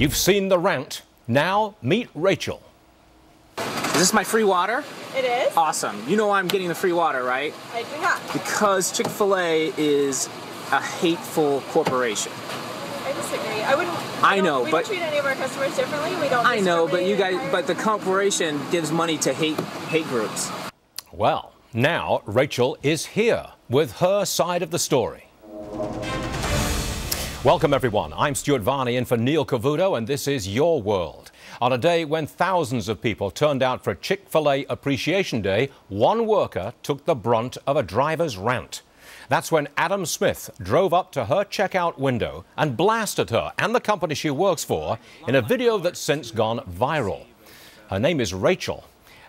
You've seen the rant. Now meet Rachel. Is this my free water? It is. Awesome. You know why I'm getting the free water, right? I do not. Because Chick-fil-A is a hateful corporation. I disagree. I wouldn't. I know, we but don't treat any of our customers differently. We don't. I know, but you guys, but the corporation gives money to hate groups. Well, now Rachel is here with her side of the story. Welcome, everyone. I'm Stuart Varney in for Neil Cavuto, and this is Your World. On a day when thousands of people turned out for Chick-fil-A Appreciation Day, one worker took the brunt of a driver's rant. That's when Adam Smith drove up to her checkout window and blasted her and the company she works for in a video that's since gone viral. Her name is Rachel,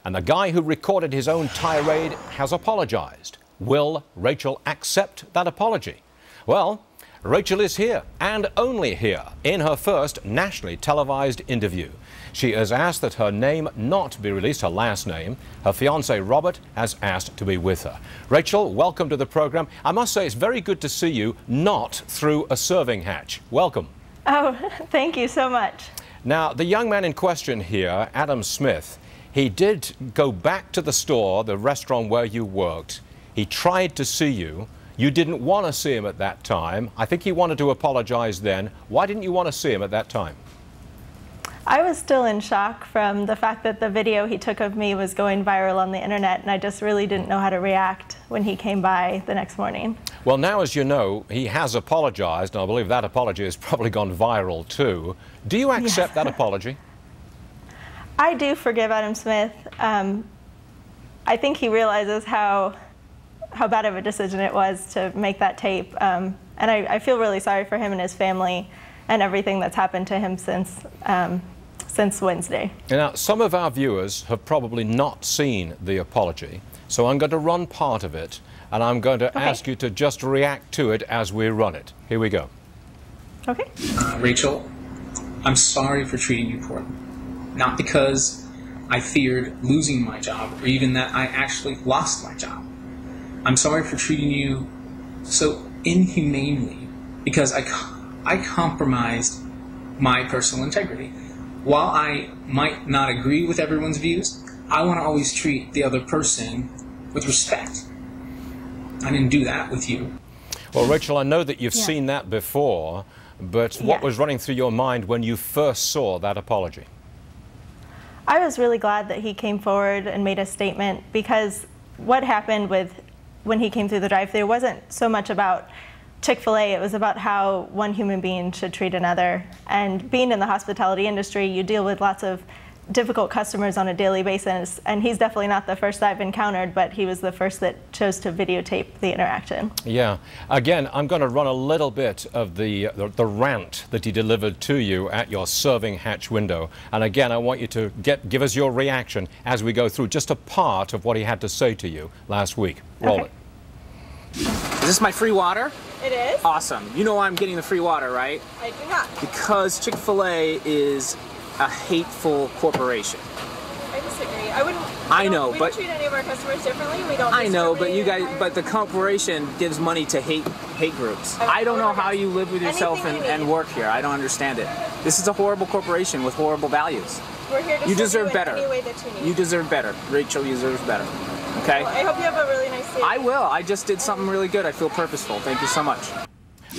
and the guy who recorded his own tirade has apologized. Will Rachel accept that apology? Well, Rachel is here, and only here, in her first nationally televised interview. She has asked that her name not be released, her last name. Her fiancé, Robert, has asked to be with her. Rachel, welcome to the program. I must say it's very good to see you not through a serving hatch. Welcome. Oh, thank you so much. Now, the young man in question here, Adam Smith, he did go back to the store, the restaurant where you worked. He tried to see you. You didn't want to see him at that time. I think he wanted to apologize then. Why didn't you want to see him at that time? I was still in shock from the fact that the video he took of me was going viral on the internet, and I just really didn't know how to react when he came by the next morning. Well, now, as you know, he has apologized, and I believe that apology has probably gone viral too. Do you accept that apology? I do forgive Adam Smith. I think he realizes how bad of a decision it was to make that tape. And I feel really sorry for him and his family and everything that's happened to him since Wednesday. Now, some of our viewers have probably not seen the apology, so I'm going to run part of it, and I'm going to ask you to just react to it as we run it. Here we go. Okay. Rachel, I'm sorry for treating you poorly. Not because I feared losing my job or even that I actually lost my job. I'm sorry for treating you so inhumanely because I compromised my personal integrity. While I might not agree with everyone's views, I want to always treat the other person with respect. I didn't do that with you. Well, Rachel, I know that you've seen that before, but what was running through your mind when you first saw that apology? I was really glad that he came forward and made a statement, because what happened when he came through the drive-thru wasn't so much about Chick-fil-A, it was about how one human being should treat another. And being in the hospitality industry, you deal with lots of difficult customers on a daily basis, and he's definitely not the first I've encountered, but he was the first that chose to videotape the interaction. Yeah. Again, I'm going to run a little bit of the rant that he delivered to you at your serving hatch window. And again, I want you to give us your reaction as we go through just a part of what he had to say to you last week. Roll it. Is this my free water? It is. Awesome. You know why I'm getting the free water, right? I do not. Because Chick-fil-A is a hateful corporation. I disagree. I wouldn't. I know, we but don't treat any of our customers differently. We don't. I know, but you guys, but the corporation gives money to hate groups. I don't know how you live with yourself and work here. I don't understand it. This is a horrible corporation with horrible values. We're here to you deserve better. Any way that you need. You deserve better. Rachel, you deserve better. Okay? Well, I hope you have a really nice day. I will. I just did something really good. I feel purposeful. Thank you so much.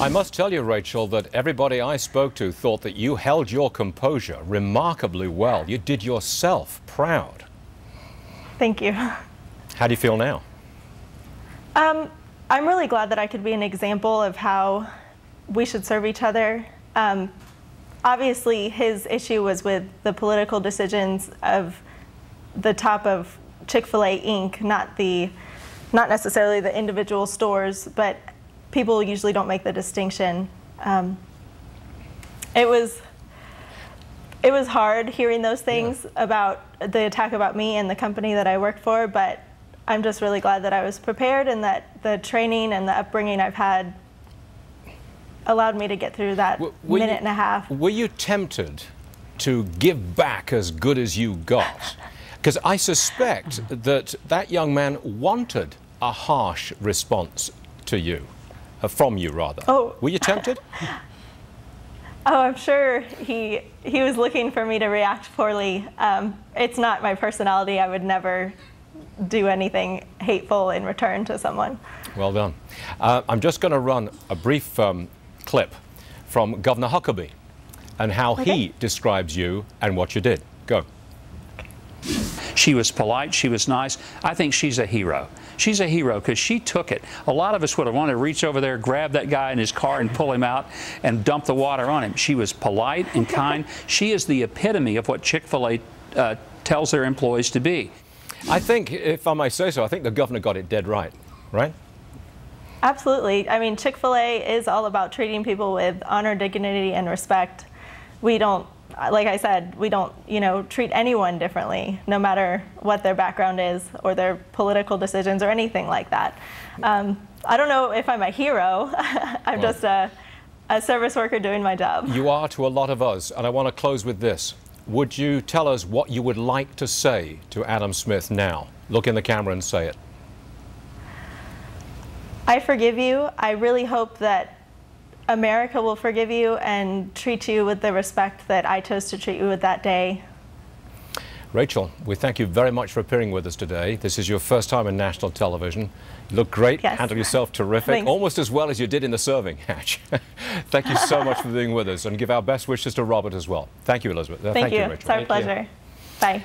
I must tell you, Rachel, that everybody I spoke to thought that you held your composure remarkably well. You did yourself proud. Thank you. How do you feel now? I'm really glad that I could be an example of how we should serve each other. Obviously, his issue was with the political decisions of the top of Chick-fil-A Inc., not necessarily the individual stores, but people usually don't make the distinction. It was hard hearing those things about the attack about me and the company that I worked for, but I'm just really glad that I was prepared and that the training and the upbringing I've had allowed me to get through that minute and a half. Were you tempted to give back as good as you got? Because I suspect that that young man wanted a harsh response to you, from you rather. Oh. Were you tempted? Oh, I'm sure he was looking for me to react poorly. It's not my personality. I would never do anything hateful in return to someone. Well done. I'm just going to run a brief clip from Governor Huckabee and how he describes you and what you did. Go. She was polite, she was nice. I think she's a hero. She's a hero because she took it. A lot of us would have wanted to reach over there, grab that guy in his car and pull him out and dump the water on him. She was polite and kind. She is the epitome of what Chick-fil-A tells their employees to be. I think, if I may say so, I think the governor got it dead right, right? Absolutely. I mean, Chick-fil-A is all about treating people with honor, dignity, and respect. We don't, like I said, we don't, treat anyone differently, no matter what their background is or their political decisions or anything like that. I don't know if I'm a hero. I'm just a service worker doing my job. You are to a lot of us, and I want to close with this. Would you tell us what you would like to say to Adam Smith now? Look in the camera and say it. I forgive you. I really hope that America will forgive you and treat you with the respect that I chose to treat you with that day. Rachel, we thank you very much for appearing with us today. This is your first time in national television. You look great, yes. Handle yourself terrific, Thanks. Almost as well as you did in the serving hatch. Thank you so much for being with us, and give our best wishes to Robert as well. Thank you, Elizabeth. Thank you. Rachel. It's our pleasure. Bye.